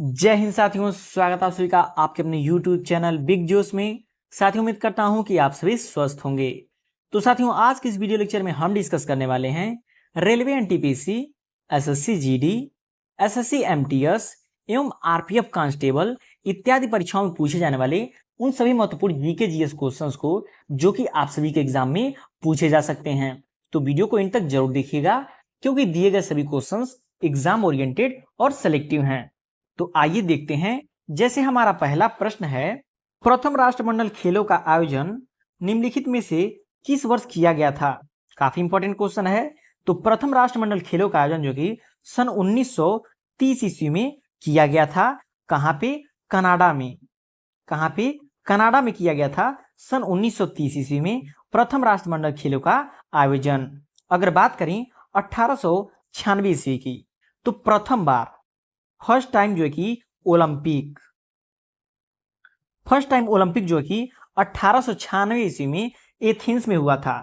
जय हिंद साथियों, स्वागत है आप सभी का आपके अपने YouTube चैनल बिग जोश में। साथियों, उम्मीद करता हूं कि आप सभी स्वस्थ होंगे। तो साथियों, आज के इस वीडियो लेक्चर में हम डिस्कस करने वाले हैं railway NTPC, SSC GD, SSC MTS एवं आरपीएफ कांस्टेबल इत्यादि परीक्षाओं में पूछे जाने वाले उन सभी महत्वपूर्ण जीके जीएस क्वेश्चंस को जो कि आप सभी के एग्जाम में पूछे जा सकते हैं। तो वीडियो को इन तक जरूर देखिएगा क्योंकि दिए गए सभी क्वेश्चंस एग्जाम ओरिएंटेड और सेलेक्टिव हैं। तो आइए देखते हैं। जैसे हमारा पहला प्रश्न है, प्रथम राष्ट्रमंडल खेलों का आयोजन निम्नलिखित में से किस वर्ष किया गया था? काफी इंपॉर्टेंट क्वेश्चन है। तो प्रथम राष्ट्रमंडल खेलों का आयोजन जो कि सन 1930 ईस्वी में किया गया था। कहां पे? कनाडा में। कहां पे? कनाडा में किया गया था सन 1930 ईस्वी में प्रथम राष्ट्रमंडल खेलों का आयोजन। अगर बात करें 1896 ईस्वी की, तो प्रथम बार फर्स्ट टाइम जो है कि ओलंपिक जो है कि 1896 ईस्वी में एथेंस में हुआ था।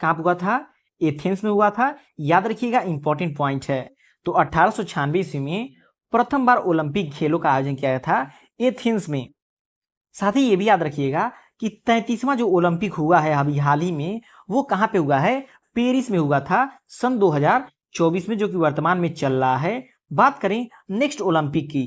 कहां हुआ था? एथेंस में हुआ था। याद रखिएगा, इंपॉर्टेंट पॉइंट है। तो 1896 ईस्वी में प्रथम बार ओलंपिक खेलों का आयोजन किया गया था एथेंस में। साथ ही ये भी याद रखिएगा कि 33वां जो ओलंपिक हुआ है अभी हाल ही में, वो कहां पे हुआ है? पेरिस में हुआ था सन 2024 में, जो कि वर्तमान में चल रहा है। बात करें नेक्स्ट ओलंपिक की,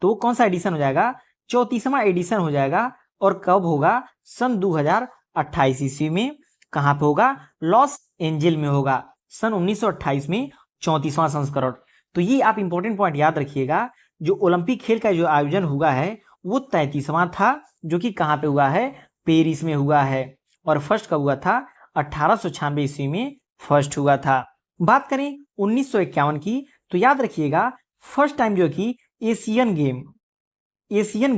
तो कौन सा एडिशन हो जाएगा? 34वां एडिशन हो जाएगा। और कब होगा? सन 2028 ईस्वी में। कहां पे होगा? लॉस एंजिल में होगा सन 1928 में 34वां संस्करण। तो ये आप इंपॉर्टेंट पॉइंट याद रखिएगा। जो ओलंपिक खेल का जो आयोजन हुआ है वो 33वां था, जो कि कहां पे हुआ है? पेरिस में हुआ है। और फर्स्ट कब हुआ था? 1896 ईस्वी में फर्स्ट हुआ था। बात करें 1951 की, तो याद रखिएगा फर्स्ट टाइम जो है कि एशियन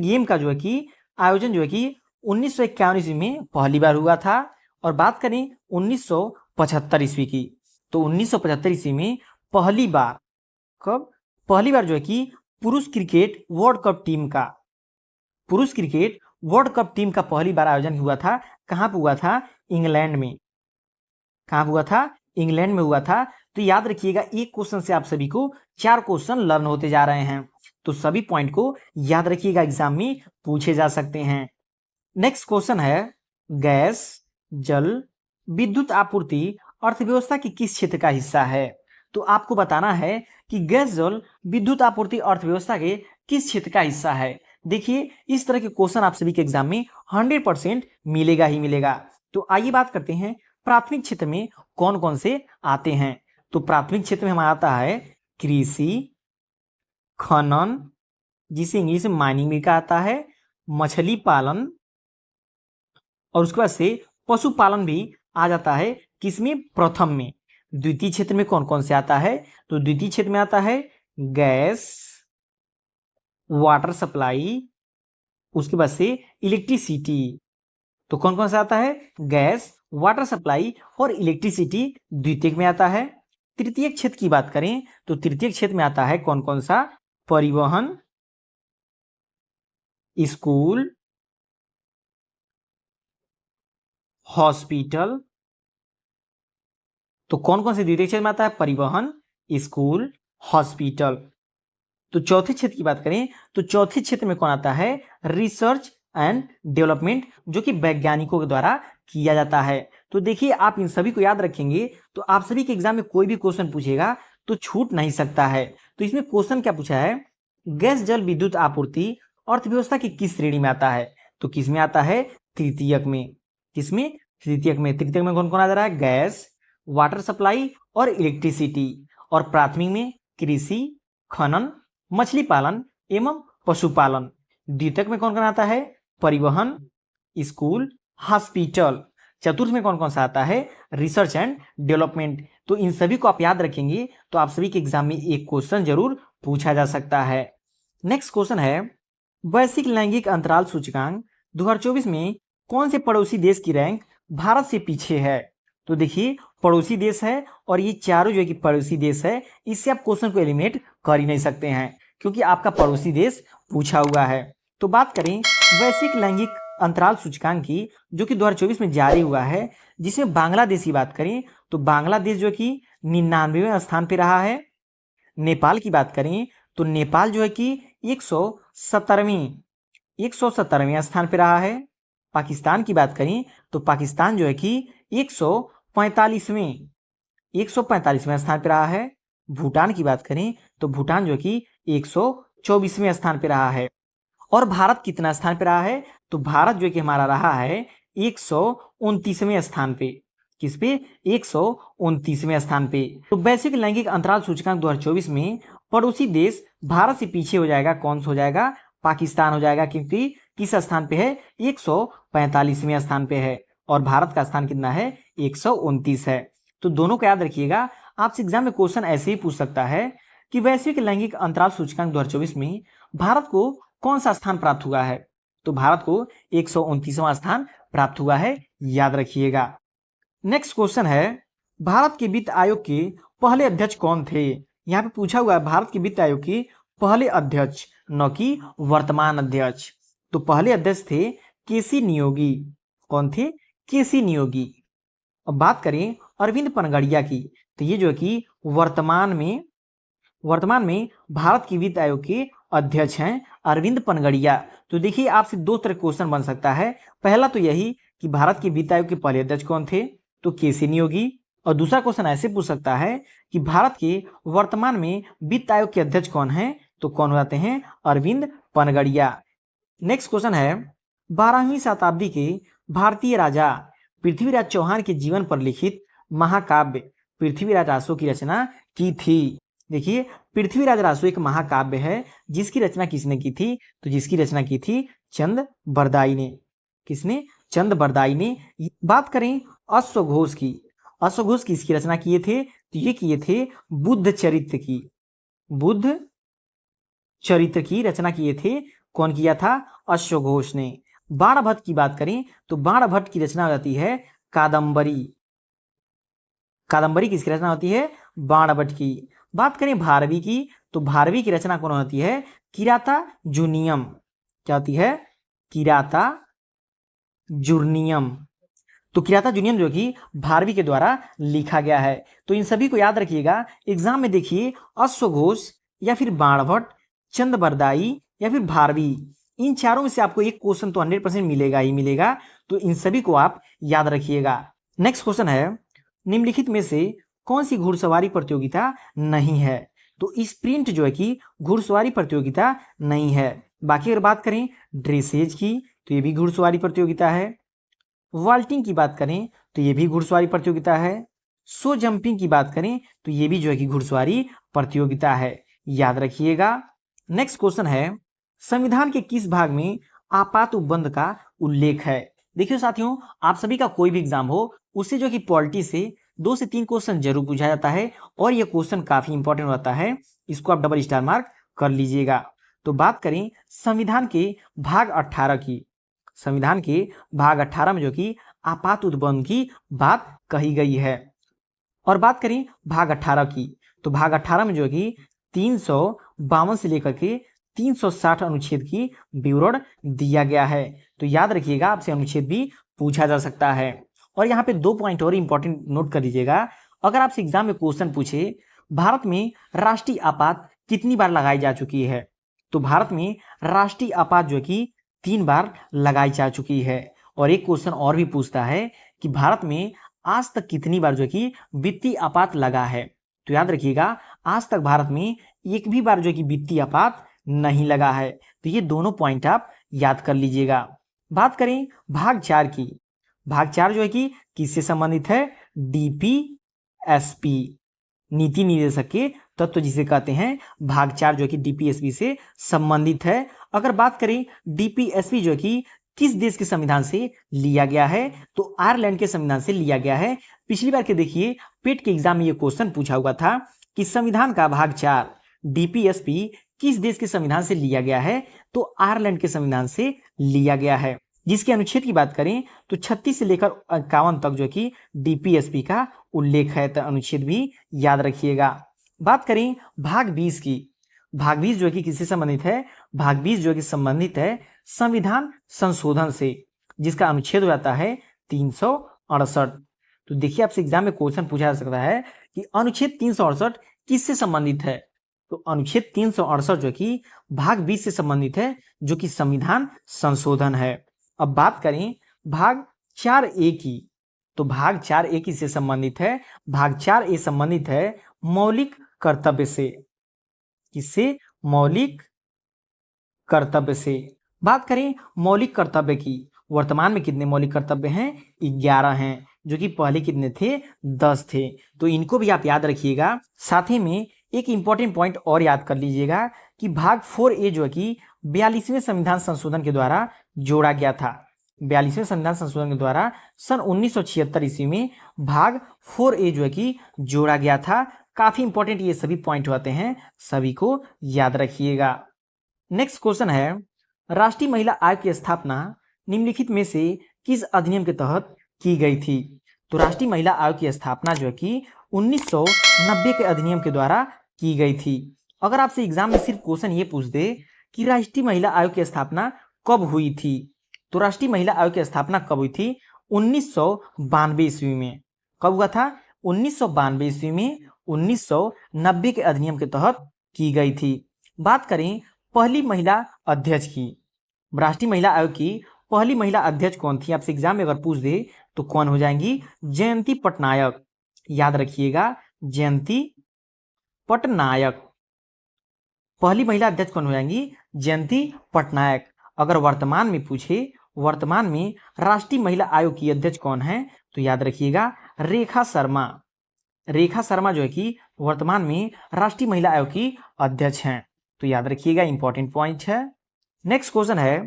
गेम का जो है कि आयोजन जो है कि 1951 ईस्वी में पहली बार हुआ था। और बात करें 1975 ईस्वी की, तो 1975 ईस्वी में पहली बार, कब? पहली बार जो है कि पुरुष क्रिकेट वर्ल्ड कप टीम का पहली बार आयोजन हुआ था। कहां पे हुआ था? इंग्लैंड में। कहां हुआ था? इंग्लैंड में हुआ था। तो याद रखिएगा, एक क्वेश्चन से आप सभी को 4 क्वेश्चन लर्न होते जा रहे हैं। तो सभी पॉइंट को याद रखिएगा, एग्जाम में पूछे जा सकते हैं। नेक्स्ट क्वेश्चन है, गैस, जल, विद्युत आपूर्ति अर्थव्यवस्था के किस क्षेत्र का हिस्सा है? तो आपको बताना है कि गैस, जल, विद्युत आपूर्ति अर्थव्यवस्था के किस क्षेत्र का हिस्सा है। देखिए, इस तरह के क्वेश्चन आप सभी के एग्जाम में 100% मिलेगा ही मिलेगा। तो आइए बात करते हैं प्राथमिक क्षेत्र में कौन कौन से आते हैं। तो प्राथमिक क्षेत्र में हमारा आता है कृषि, खनन, जिसे इंग्लिश में माइनिंग भी कहा जाता है, मछली पालन, और उसके बाद से पशुपालन भी आ जाता है। किसमें? प्रथम में। द्वितीय क्षेत्र में कौन कौन से आता है? तो द्वितीय क्षेत्र में आता है गैस, वाटर सप्लाई, उसके बाद से इलेक्ट्रिसिटी। तो कौन कौन सा आता है? गैस, वाटर सप्लाई और इलेक्ट्रिसिटी द्वितीयक में आता है। तृतीयक क्षेत्र की बात करें तो तृतीयक क्षेत्र में आता है कौन कौन सा? परिवहन, स्कूल, हॉस्पिटल। तो कौन कौन से द्वितीय क्षेत्र में आता है? परिवहन, स्कूल, हॉस्पिटल। तो चौथे क्षेत्र की बात करें तो चौथे क्षेत्र में कौन आता है? रिसर्च एंड डेवलपमेंट, जो कि वैज्ञानिकों के द्वारा किया जाता है। तो देखिए, आप इन सभी को याद रखेंगे तो आप सभी के एग्जाम में कोई भी क्वेश्चन पूछेगा तो छूट नहीं सकता है। तो इसमें क्वेश्चन क्या पूछा है? गैस, जल, विद्युत आपूर्ति अर्थव्यवस्था की किस श्रेणी में आता है? तो किस में आता है? तृतीयक में। किसमें? तृतीयक में। तृतीयक में कौन कौन आ जा रहा है? गैस, वाटर सप्लाई और इलेक्ट्रिसिटी। और प्राथमिक में कृषि, खनन, मछली पालन एवं पशुपालन। द्वितीयक में कौन कौन आता है? परिवहन, स्कूल, हॉस्पिटल। चतुर्थ में कौन कौन सा आता है? Research and development. तो इन सभी को आप याद रखेंगे तो आप सभी के एग्जाम में एक क्वेश्चन जरूर पूछा जा सकता है। नेक्स्ट क्वेश्चन है, वैश्विक लैंगिक अंतराल सूचकांक 2024 में कौन से पड़ोसी देश की रैंक भारत से पीछे है? तो देखिए, पड़ोसी देश है और ये चारों जो है कि पड़ोसी देश है, इससे आप क्वेश्चन को एलिमिनेट कर ही नहीं सकते हैं क्योंकि आपका पड़ोसी देश पूछा हुआ है। तो बात करें वैश्विक लैंगिक अंतराल सूचकांक की, जो कि 2024 में जारी हुआ है, जिसमें बांग्लादेश की बात करें तो बांग्लादेश जो कि 99वें स्थान पे रहा है। नेपाल की बात करें तो नेपाल जो है कि 170वें स्थान पे रहा है। पाकिस्तान की बात करें तो पाकिस्तान जो है कि 145वें स्थान पे रहा है। भूटान की बात करें तो भूटान जो है कि 124वें स्थान पे रहा है। और भारत कितना स्थान पे रहा है? तो भारत जो कि हमारा रहा है 129वें स्थान पे। किस पे? 129वें स्थान पे। तो वैश्विक लैंगिक अंतराल सूचकांक 2024 में पड़ोसी देश भारत से पीछे हो जाएगा। कौन सा हो जाएगा? पाकिस्तान हो जाएगा, क्योंकि किस स्थान पे है? 145वें स्थान पे है और भारत का स्थान कितना है? 129 है। तो दोनों को याद रखिएगा। आपसे एग्जाम में क्वेश्चन ऐसे ही पूछ सकता है कि वैश्विक लैंगिक अंतराल सूचकांक 2024 में भारत को कौन सा स्थान प्राप्त हुआ है? तो भारत को 129वां स्थान प्राप्त हुआ है, याद रखिएगा। नेक्स्ट क्वेश्चन है, भारत के वित्त आयोग के पहले अध्यक्ष कौन थे? यहाँ पे पूछा हुआ है भारत के वित्त आयोग के पहले अध्यक्ष, न कि वर्तमान अध्यक्ष। तो पहले अध्यक्ष थे केसी नियोगी। कौन थे? केसी नियोगी। अब बात करें अरविंद पनगड़िया की, तो ये जो है कि वर्तमान में भारत की वित्त आयोग के अध्यक्ष हैं अरविंद पनगड़िया। तो देखिए आपसे दो तरह क्वेश्चन बन सकता है। पहला तो यही कि भारत के वित्त आयोग के पहले अध्यक्ष कौन थे? तो केसी नियोगी। और दूसरा क्वेश्चन ऐसे पूछ सकता है कि भारत के वर्तमान में वित्त आयोग के अध्यक्ष कौन है? तो कौन हो जाते हैं? अरविंद पनगड़िया। नेक्स्ट क्वेश्चन है, 12वीं शताब्दी के भारतीय राजा पृथ्वीराज चौहान के जीवन पर लिखित महाकाव्य पृथ्वीराज रासो की रचना की थी। देखिए पृथ्वीराज रासो एक महाकाव्य है जिसकी रचना किसने की थी? तो जिसकी रचना की थी चंद बरदाई ने। किसने? चंद बरदाई ने। बात करें अश्वघोष की, अश्वघोष किसकी रचना किए थे? तो ये किए थे बुद्ध चरित्र की। बुद्ध चरित्र की रचना किए थे। कौन किया था? अश्वघोष ने। बाणभट्ट की बात करें तो बाणभट्ट की रचना हो जाती है कादंबरी। कादंबरी किसकी रचना होती है? बाणभट्ट की। बात करें भारवी की तो भारवी की रचना कौन होती है? किराता जूनियम। क्या होती है? किराता जूर्नियम। तो किराता जूनियम जो कि भारवी के द्वारा लिखा गया है। तो इन सभी को याद रखिएगा। एग्जाम में देखिए अश्वघोष या फिर बाणभट्ट, चंद बरदाई या फिर भारवी, इन चारों में से आपको एक क्वेश्चन तो 100% मिलेगा ही मिलेगा। तो इन सभी को आप याद रखिएगा। नेक्स्ट क्वेश्चन है, निम्नलिखित में से कौन सी घुड़सवारी प्रतियोगिता नहीं है? तो स्प्रिंट जो है कि घुड़सवारी प्रतियोगिता नहीं है। बाकी अगर बात करें ड्रेसेज की तो ये भी घुड़सवारी प्रतियोगिता है। वॉल्टिंग की बात करें तो ये भी घुड़सवारी प्रतियोगिता है। सो जंपिंग की बात करें तो ये भी जो है कि घुड़सवारी प्रतियोगिता है, याद रखिएगा। नेक्स्ट क्वेश्चन है, संविधान के किस भाग में आपात उपबंध का उल्लेख है? देखिए साथियों, आप सभी का कोई भी एग्जाम हो उससे जो कि पॉलिटी से 2 से 3 क्वेश्चन जरूर पूछा जाता है और ये क्वेश्चन काफी इंपॉर्टेंट होता है। इसको आप डबल स्टार मार्क कर लीजिएगा। तो बात करें संविधान के भाग 18 की। संविधान के भाग 18 में जो कि आपात उपबंध की बात कही गई है। और बात करें भाग 18 की तो भाग 18 में जो कि 352 से लेकर के 360 अनुच्छेद की विवरण दिया गया है। तो याद रखिएगा, आपसे अनुच्छेद भी पूछा जा सकता है। और यहाँ पे 2 पॉइंट और इंपॉर्टेंट नोट कर लीजिएगा। अगर आपसे एग्जाम में क्वेश्चन पूछे भारत में राष्ट्रीय आपात कितनी बार लगाई जा चुकी है? तो भारत में राष्ट्रीय आपात जो कि 3 बार लगाई जा चुकी है। और एक क्वेश्चन और भी पूछता है कि भारत में आज तक कितनी बार जो कि वित्तीय आपात लगा है? तो याद रखिएगा, आज तक भारत में एक भी बार जो कि वित्तीय आपात नहीं लगा है। तो ये दोनों पॉइंट आप याद कर लीजिएगा। बात करें भाग 4 की। भाग 4 जो है कि किससे संबंधित है? डीपीएसपी, नीति निर्देशक के तत्व जिसे कहते हैं। भाग 4 जो कि डीपीएसपी से संबंधित है। अगर बात करें डीपीएसपी जो कि किस देश के संविधान से लिया गया है? तो आयरलैंड के संविधान से लिया गया है। पिछली बार के देखिए पेट के एग्जाम में ये क्वेश्चन पूछा हुआ था कि संविधान का भाग 4 डीपीएसपी किस देश के संविधान से लिया गया है? तो आयरलैंड के संविधान से लिया गया है। जिसके अनुच्छेद की बात करें तो 36 से लेकर 51 तक जो कि डीपीएसपी का उल्लेख है। तो अनुच्छेद भी याद रखिएगा। बात करें भाग 20 की। भाग 20 जो कि किससे संबंधित है? भाग 20 जो कि संबंधित है संविधान संशोधन से, जिसका अनुच्छेद हो जाता है 368। तो देखिए आपसे एग्जाम में क्वेश्चन पूछा जा सकता है कि अनुच्छेद 368 किससे संबंधित है? तो अनुच्छेद 368 जो कि भाग 20 से संबंधित है, जो कि संविधान संशोधन है। अब बात करें भाग 4A की, तो भाग 4A किससे संबंधित है? भाग 4A संबंधित है मौलिक कर्तव्य से। किससे? मौलिक कर्तव्य से। बात करें मौलिक कर्तव्य की, वर्तमान में कितने मौलिक कर्तव्य हैं? 11 हैं, जो कि पहले कितने थे? 10 थे। तो इनको भी आप याद रखिएगा। साथ ही में एक इंपॉर्टेंट पॉइंट और याद कर लीजिएगा कि भाग 4A जो है कि 42वें संविधान संशोधन के द्वारा जोड़ा गया था। 42वें संविधान संशोधन के द्वारा सन 1976 ईस्वी में भाग 4A जो है कि जोड़ा गया था। काफी इंपॉर्टेंट ये सभी पॉइंट होते हैं, सभी को याद रखिएगा। नेक्स्ट क्वेश्चन है, राष्ट्रीय महिला आयोग की स्थापना निम्नलिखित में से किस अधिनियम के तहत की गई थी? तो राष्ट्रीय महिला आयोग की स्थापना जो है कि 1990 के अधिनियम के द्वारा की गई थी। अगर आपसे एग्जाम में सिर्फ क्वेश्चन ये पूछ दे कि राष्ट्रीय महिला आयोग की स्थापना कब हुई थी, तो राष्ट्रीय महिला आयोग की स्थापना कब हुई थी? 1992 ईस्वी में। कब हुआ था? 1992 ईस्वी में, 1990 के अधिनियम के तहत की गई थी। बात करें पहली महिला अध्यक्ष की, राष्ट्रीय महिला आयोग की पहली महिला अध्यक्ष कौन थी? आपसे एग्जाम में अगर पूछ दे तो कौन हो जाएंगी? जयंती पटनायक। याद रखिएगा, जयंती पटनायक। पहली महिला अध्यक्ष कौन हो जाएंगी? जयंती पटनायक। अगर वर्तमान में पूछे, वर्तमान में राष्ट्रीय महिला आयोग की अध्यक्ष कौन है, तो याद रखिएगा रेखा शर्मा। रेखा शर्मा जो है कि वर्तमान में राष्ट्रीय महिला आयोग की अध्यक्ष हैं। तो याद रखिएगा, इंपॉर्टेंट पॉइंट है। नेक्स्ट क्वेश्चन है,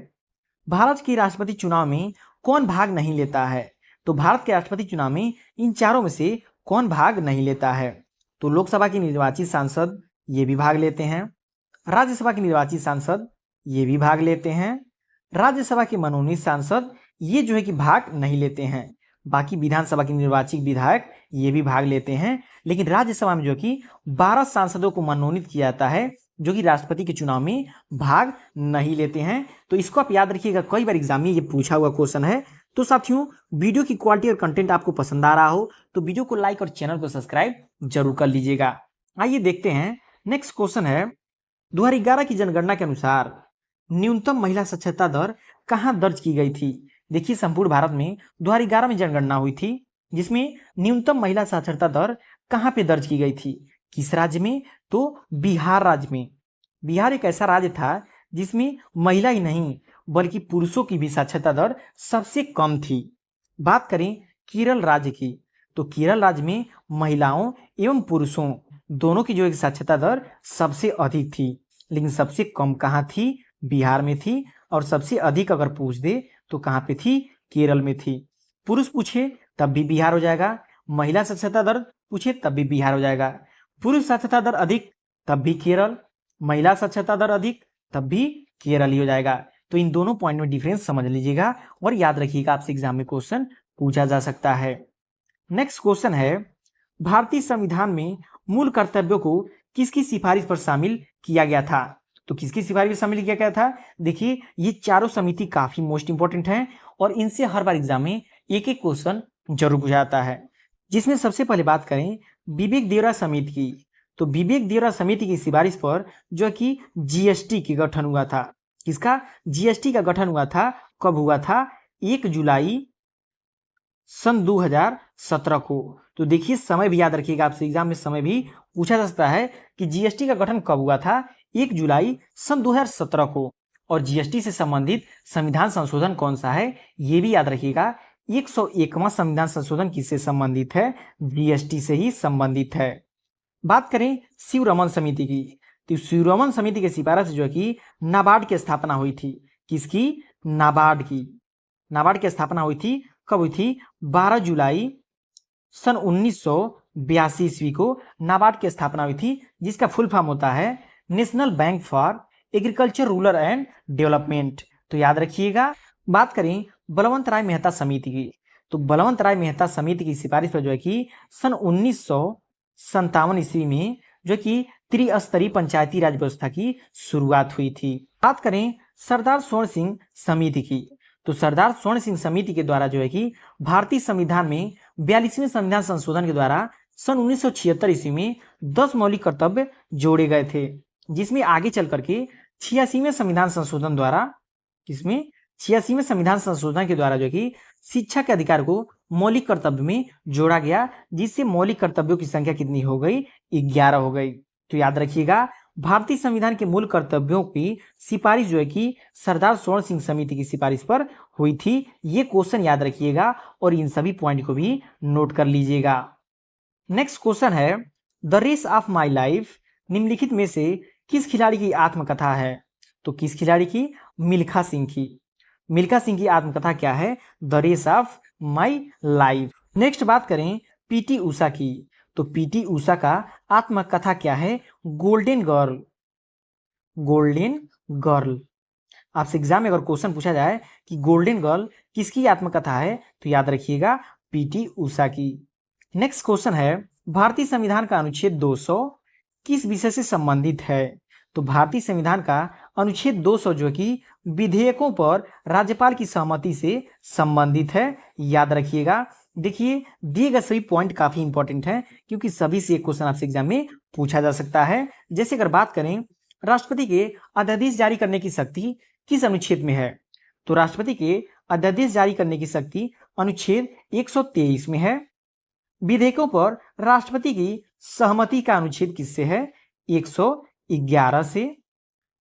भारत के राष्ट्रपति चुनाव में कौन भाग नहीं लेता है? तो भारत के राष्ट्रपति चुनाव में इन चारों में से कौन भाग नहीं लेता है? तो लोकसभा के निर्वाचित सांसद ये भी भाग लेते हैं, राज्यसभा के निर्वाचित सांसद ये भी भाग लेते हैं, राज्यसभा के मनोनीत सांसद ये जो है कि भाग नहीं लेते हैं। बाकी विधानसभा के निर्वाचित विधायक ये भी भाग लेते हैं, लेकिन राज्यसभा में जो कि 12 सांसदों को मनोनीत किया जाता है, जो कि राष्ट्रपति के चुनाव में भाग नहीं लेते हैं। तो इसको आप याद रखिएगा, कई बार एग्जाम में ये पूछा हुआ क्वेश्चन है। तो साथियों, वीडियो की क्वालिटी और कंटेंट आपको पसंद आ रहा हो तो वीडियो को लाइक और चैनल को सब्सक्राइब जरूर कर लीजिएगा। आइए देखते हैं, नेक्स्ट क्वेश्चन है, 2011 की जनगणना के अनुसार न्यूनतम महिला साक्षरता दर कहां दर्ज की गई थी? देखिए, संपूर्ण भारत में 2011 में जनगणना हुई थी, जिसमें न्यूनतम महिला साक्षरता दर कहां पे दर्ज की गई थी? किस राज्य में? तो बिहार राज्य में। बिहार एक ऐसा राज्य था जिसमें महिला ही नहीं बल्कि पुरुषों की भी साक्षरता दर सबसे कम थी। बात करें केरल राज्य की, तो केरल राज्य में महिलाओं एवं पुरुषों दोनों की जो एक साक्षरता दर सबसे अधिक थी, लेकिन सबसे कम कहाँ थी? बिहार में थी। और सबसे अधिक अगर पूछ दे तो कहाँ पे थी? केरल में थी। पुरुष पूछे तब भी बिहार हो जाएगा, महिला साक्षरता दर पूछे तब भी बिहार हो जाएगा। पुरुष साक्षरता दर अधिक तब भी केरल, महिला साक्षरता दर अधिक तब भी केरल ही हो जाएगा। तो इन दोनों पॉइंट में डिफरेंस समझ लीजिएगा और याद रखिएगा, आपसे एग्जाम में क्वेश्चन पूछा जा सकता है। नेक्स्ट क्वेश्चन है, भारतीय संविधान में मूल कर्तव्यों को किसकी सिफारिश पर शामिल किया गया था? तो किसकी सिफारिश पर शामिल किया गया था? देखिए, ये चारों समिति काफी मोस्ट इंपॉर्टेंट है और इनसे हर बार एग्जाम में एक एक क्वेश्चन जरूर पूछा जाता है। जिसमें सबसे पहले बात करें विवेक देवरा समिति की, तो विवेक देवरा समिति की सिफारिश पर जो कि जीएसटी का गठन हुआ था। किसका? जीएसटी का गठन हुआ था। कब हुआ था? 1 जुलाई सन 2017 को। तो देखिए, समय भी याद रखिएगा, आपसे एग्जाम में समय भी पूछा जा सकता है कि जीएसटी का गठन कब हुआ था? 1 जुलाई सन 2017 को। और जीएसटी से संबंधित संविधान संशोधन कौन सा है, ये भी याद रखिएगा। 101वां संविधान संशोधन किससे संबंधित है? जीएसटी से ही संबंधित है। बात करें शिवरमन समिति की, तो शिवरमन समिति के सिफारिश से जो है कि नाबार्ड की स्थापना हुई थी। किसकी? नाबार्ड की। नाबार्ड की स्थापना हुई थी। कब हुई थी? 12 जुलाई सन 1982 ईस्वी को नाबार्ड की स्थापना हुई थी, जिसका फुल फॉर्म होता है national bank for agriculture rural and development. तो याद रखिएगा। बात करें बलवंत राय मेहता समिति की, तो बलवंत राय मेहता समिति की सिफारिश पर जो है कि सन 1957 ईस्वी में जो कि त्रिस्तरीय पंचायती राज व्यवस्था की शुरुआत हुई थी। बात करें सरदार स्वर्ण सिंह समिति की, तो सरदार स्वर्ण सिंह समिति के द्वारा जो है कि भारतीय संविधान में 42वें संविधान संशोधन के द्वारा सन 1976 ईस्वी में 10 मौलिक कर्तव्य जोड़े गए थे, जिसमें आगे चल करके 86वें संविधान संशोधन द्वारा, इसमें 86वें संविधान संशोधन के द्वारा जो कि शिक्षा के अधिकार को मौलिक कर्तव्य में जोड़ा गया, जिससे मौलिक कर्तव्यों की संख्या कितनी हो गई? 11 हो गई। तो याद रखिएगा, भारतीय संविधान के मूल कर्तव्यों की सिफारिश जो है कि सरदार स्वर्ण सिंह समिति की सिफारिश पर हुई थी। ये क्वेश्चन याद रखिएगा और इन सभी पॉइंट को भी नोट कर लीजिएगा। नेक्स्ट क्वेश्चन है, the race of my life निम्नलिखित में से किस खिलाड़ी की आत्मकथा है? तो किस खिलाड़ी की? मिल्खा सिंह की। मिल्खा सिंह की आत्मकथा क्या है? The race of my life. Next बात करें पीटी उषा की, तो पीटी उषा का आत्मकथा क्या है? Golden girl. Golden girl. आपसे एग्जाम में अगर क्वेश्चन पूछा जाए कि गोल्डन गर्ल किसकी आत्मकथा है, तो याद रखिएगा पीटी उषा की। नेक्स्ट क्वेश्चन है, भारतीय संविधान का अनुच्छेद 200 किस विषय से संबंधित है? तो भारतीय संविधान का अनुच्छेद 200 जो कि विधेयकों पर राज्यपाल की सहमति से संबंधित है। याद रखिएगा। देखिए, दिए गए सभी पॉइंट काफी इंपॉर्टेंट हैं, क्योंकि सभी से एक क्वेश्चन आपसे एग्जाम में पूछा जा सकता है। जैसे अगर बात करें, राष्ट्रपति के अध्यादेश जारी करने की शक्ति किस अनुच्छेद में है? तो राष्ट्रपति के अध्यादेश जारी करने की शक्ति अनुच्छेद 123 में है। विधेयकों पर राष्ट्रपति की सहमति का अनुच्छेद किससे है? 111 से।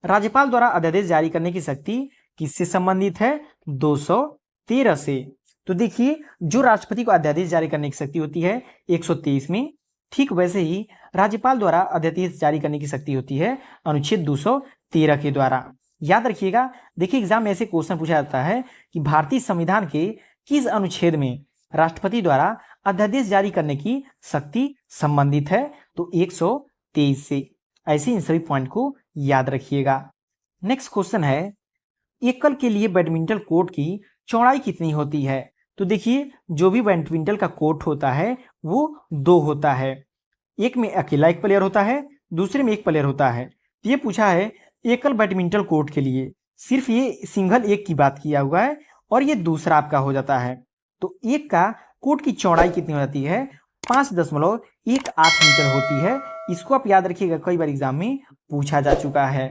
राज्यपाल द्वारा अध्यादेश जारी करने की शक्ति किससे संबंधित है? 213 से। तो देखिए, जो राष्ट्रपति को अध्यादेश जारी करने की शक्ति होती है 123 में, ठीक वैसे ही राज्यपाल द्वारा अध्यादेश जारी करने की शक्ति होती है अनुच्छेद 213 के द्वारा। याद रखिएगा। देखिए, एग्जाम में ऐसे क्वेश्चन पूछा जाता है कि भारतीय संविधान के किस अनुच्छेद में राष्ट्रपति द्वारा अध्यादेश जारी करने की शक्ति संबंधित है? तो 123 से। ऐसे इन सभी पॉइंट को याद रखिएगा। नेक्स्ट क्वेश्चन है, एकल के लिए बैडमिंटन कोर्ट की चौड़ाई कितनी होती है? तो देखिए, जो भी बैडमिंटन का कोर्ट होता है वो 2 होता है। एक में अकेला एक प्लेयर होता है, दूसरे में एक प्लेयर होता है। ये पूछा है एकल बैडमिंटन कोर्ट के लिए, सिर्फ ये सिंगल एक की बात किया हुआ है और ये दूसरा आपका हो जाता है। तो एक का कोर्ट की चौड़ाई कितनी हो जाती है? 5.18 मीटर होती है। इसको आप याद रखिएगा, कई बार एग्जाम में पूछा जा चुका है।